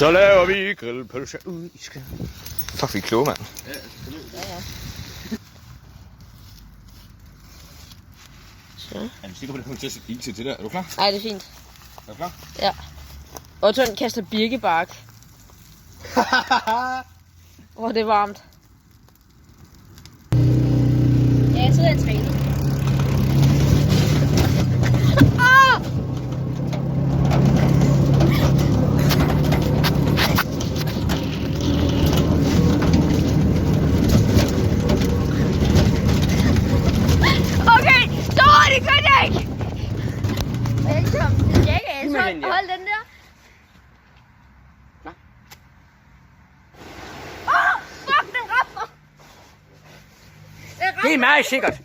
Så laver vi grillpølse ud i skaden. Fuck, vi er kloge, mand. Ja. Så. Er du sikker på, at du kommer til at sætte ild til det der? Er du klar? Nej, det er fint. Er du klar? Ja. Otto kaster birkebark. Hvor det er varmt. Ja, jeg sidder i trænet. Okay, så hurtigt gør det ikke! Velkommen til Jackass. Hold den der. Fuck, den rammer! Det er meget sikkert.